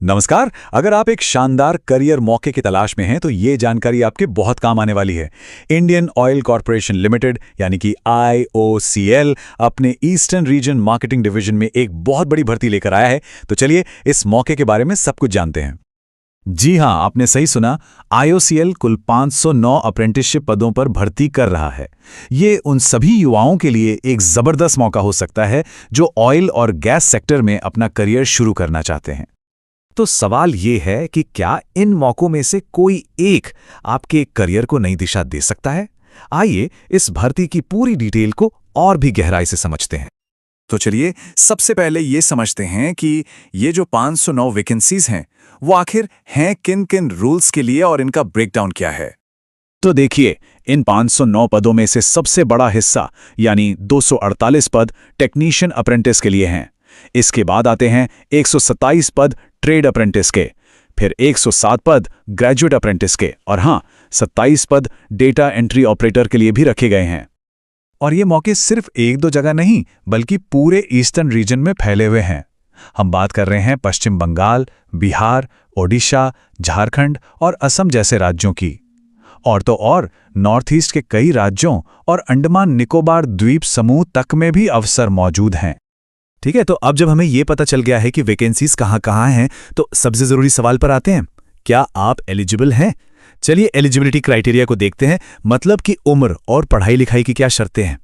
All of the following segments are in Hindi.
नमस्कार। अगर आप एक शानदार करियर मौके की तलाश में हैं तो ये जानकारी आपके बहुत काम आने वाली है। इंडियन ऑयल कॉरपोरेशन लिमिटेड यानी कि IOCL अपने ईस्टर्न रीजन मार्केटिंग डिवीजन में एक बहुत बड़ी भर्ती लेकर आया है। तो चलिए इस मौके के बारे में सब कुछ जानते हैं। जी हां, आपने सही सुना। IOCL कुल 509 अप्रेंटिसशिप पदों पर भर्ती कर रहा है। ये उन सभी युवाओं के लिए एक जबरदस्त मौका हो सकता है जो ऑयल और गैस सेक्टर में अपना करियर शुरू करना चाहते हैं। तो सवाल ये है कि क्या इन मौकों में से कोई एक आपके करियर को नई दिशा दे सकता है? आइए इस भर्ती की पूरी डिटेल को और भी गहराई से समझते हैं। तो चलिए सबसे पहले ये समझते हैं कि ये जो 509 वैकेंसीज हैं वो आखिर हैं किन किन रूल्स के लिए और इनका ब्रेकडाउन क्या है। तो देखिए, इन 509 पदों में से सबसे बड़ा हिस्सा यानी 248 पद टेक्नीशियन अप्रेंटिस के लिए हैं। इसके बाद आते हैं 127 पद ट्रेड अप्रेंटिस के, फिर 107 पद ग्रेजुएट अप्रेंटिस के और हाँ, 27 पद डेटा एंट्री ऑपरेटर के लिए भी रखे गए हैं। और ये मौके सिर्फ एक दो जगह नहीं बल्कि पूरे ईस्टर्न रीजन में फैले हुए हैं। हम बात कर रहे हैं पश्चिम बंगाल, बिहार, ओडिशा, झारखंड और असम जैसे राज्यों की। और तो और नॉर्थ ईस्ट के कई राज्यों और अंडमान निकोबार द्वीप समूह तक में भी अवसर मौजूद हैं। ठीक है, तो अब जब हमें यह पता चल गया है कि वैकेंसीज कहाँ हैं, तो सबसे जरूरी सवाल पर आते हैं, क्या आप एलिजिबल हैं? चलिए एलिजिबिलिटी क्राइटेरिया को देखते हैं, मतलब कि उम्र और पढ़ाई लिखाई की क्या शर्तें हैं।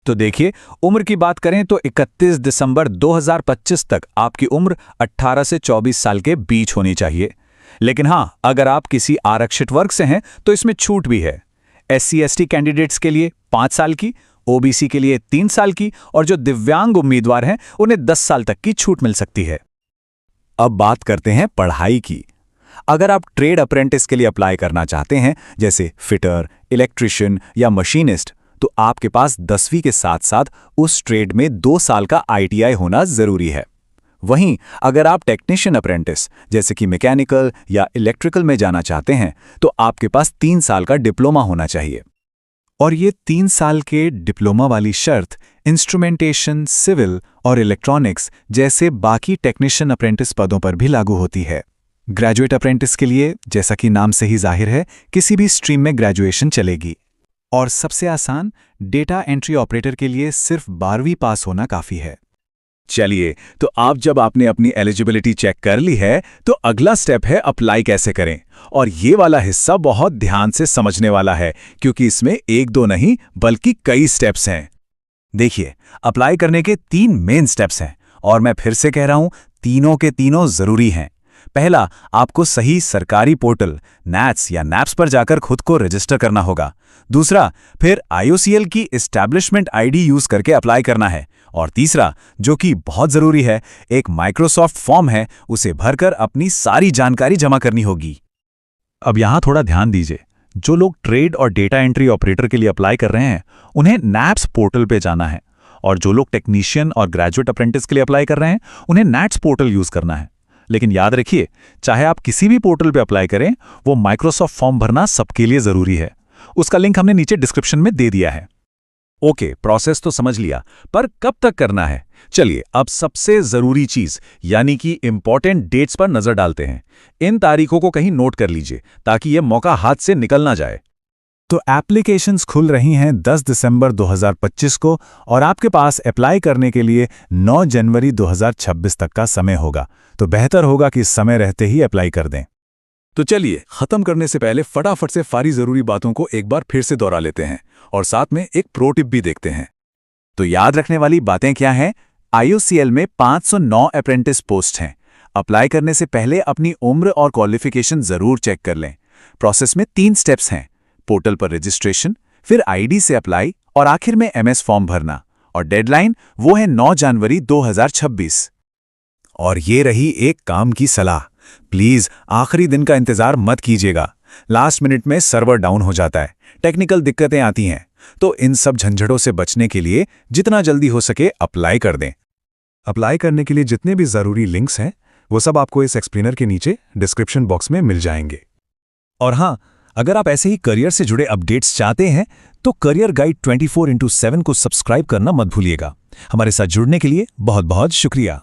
तो देखिए, उम्र की बात करें तो 31 दिसंबर 2025 तक आपकी उम्र 18 से 24 साल के बीच होनी चाहिए। लेकिन हाँ, अगर आप किसी आरक्षित वर्ग से हैं तो इसमें छूट भी है। SC/ST कैंडिडेट्स के लिए 5 साल की, OBC के लिए 3 साल की और जो दिव्यांग उम्मीदवार हैं उन्हें 10 साल तक की छूट मिल सकती है। अब बात करते हैं पढ़ाई की। अगर आप ट्रेड अप्रेंटिस के लिए अप्लाई करना चाहते हैं, जैसे फिटर, इलेक्ट्रिशियन या मशीनिस्ट, तो आपके पास 10वीं के साथ साथ उस ट्रेड में 2 साल का ITI होना जरूरी है। वहीं अगर आप टेक्नीशियन अप्रेंटिस जैसे कि मैकेनिकल या इलेक्ट्रिकल में जाना चाहते हैं तो आपके पास 3 साल का डिप्लोमा होना चाहिए। और ये 3 साल के डिप्लोमा वाली शर्त इंस्ट्रूमेंटेशन, सिविल और इलेक्ट्रॉनिक्स जैसे बाकी टेक्नीशियन अप्रेंटिस पदों पर भी लागू होती है। ग्रेजुएट अप्रेंटिस के लिए, जैसा कि नाम से ही जाहिर है, किसी भी स्ट्रीम में ग्रेजुएशन चलेगी। और सबसे आसान, डेटा एंट्री ऑपरेटर के लिए सिर्फ 12वीं पास होना काफी है। चलिए, तो आप जब आपने अपनी एलिजिबिलिटी चेक कर ली है तो अगला स्टेप है अप्लाई कैसे करें। और ये वाला हिस्सा बहुत ध्यान से समझने वाला है क्योंकि इसमें एक दो नहीं बल्कि कई स्टेप्स हैं। देखिए, अप्लाई करने के 3 मेन स्टेप्स हैं और मैं फिर से कह रहा हूं, तीनों के तीनों जरूरी हैं। पहला, आपको सही सरकारी पोर्टल NATS या NAPS पर जाकर खुद को रजिस्टर करना होगा। दूसरा, फिर IOCL की एस्टैब्लिशमेंट ID यूज करके अप्लाई करना है। और तीसरा, जो कि बहुत जरूरी है, एक माइक्रोसॉफ्ट फॉर्म है, उसे भरकर अपनी सारी जानकारी जमा करनी होगी। अब यहां थोड़ा ध्यान दीजिए, जो लोग ट्रेड और डेटा एंट्री ऑपरेटर के लिए अप्लाई कर रहे हैं उन्हें NAPS पोर्टल पे जाना है, और जो लोग टेक्नीशियन और ग्रेजुएट अप्रेंटिस के लिए अप्लाई कर रहे हैं उन्हें NATS पोर्टल यूज करना है। लेकिन याद रखिए, चाहे आप किसी भी पोर्टल पे अप्लाई करें, वो माइक्रोसॉफ्ट फॉर्म भरना सबके लिए जरूरी है। उसका लिंक हमने नीचे डिस्क्रिप्शन में दे दिया है। ओके, प्रोसेस तो समझ लिया, पर कब तक करना है? चलिए अब सबसे जरूरी चीज यानी कि इंपॉर्टेंट डेट्स पर नजर डालते हैं। इन तारीखों को कहीं नोट कर लीजिए ताकि यह मौका हाथ से निकल ना जाए। तो एप्लीकेशंस खुल रही हैं 10 दिसंबर 2025 को और आपके पास अप्लाई करने के लिए 9 जनवरी 2026 तक का समय होगा। तो बेहतर होगा कि समय रहते ही अप्लाई कर दें। तो चलिए, खत्म करने से पहले फटाफट से सारी जरूरी बातों को एक बार फिर से दोहरा लेते हैं और साथ में एक प्रो टिप भी देखते हैं। तो याद रखने वाली बातें क्या हैं? IOCL में 509 अप्रेंटिस पोस्ट हैं। अप्लाई करने से पहले अपनी उम्र और क्वालिफिकेशन जरूर चेक कर लें। प्रोसेस में 3 स्टेप्स हैं, पोर्टल पर रजिस्ट्रेशन, फिर ID से अप्लाई और आखिर में MS फॉर्म भरना। और डेडलाइन वो है 9 जनवरी 2026। और ये रही एक काम की सलाह, प्लीज आखिरी दिन का इंतजार मत कीजिएगा। लास्ट मिनट में सर्वर डाउन हो जाता है, टेक्निकल दिक्कतें आती हैं। तो इन सब झंझटों से बचने के लिए जितना जल्दी हो सके अप्लाई कर दें। अप्लाई करने के लिए जितने भी जरूरी लिंक्स हैं वो सब आपको इस एक्सप्लेनर के नीचे डिस्क्रिप्शन बॉक्स में मिल जाएंगे। और हाँ, अगर आप ऐसे ही करियर से जुड़े अपडेट्स चाहते हैं तो करियर गाइड 24x7 को सब्सक्राइब करना मत भूलिएगा। हमारे साथ जुड़ने के लिए बहुत बहुत शुक्रिया।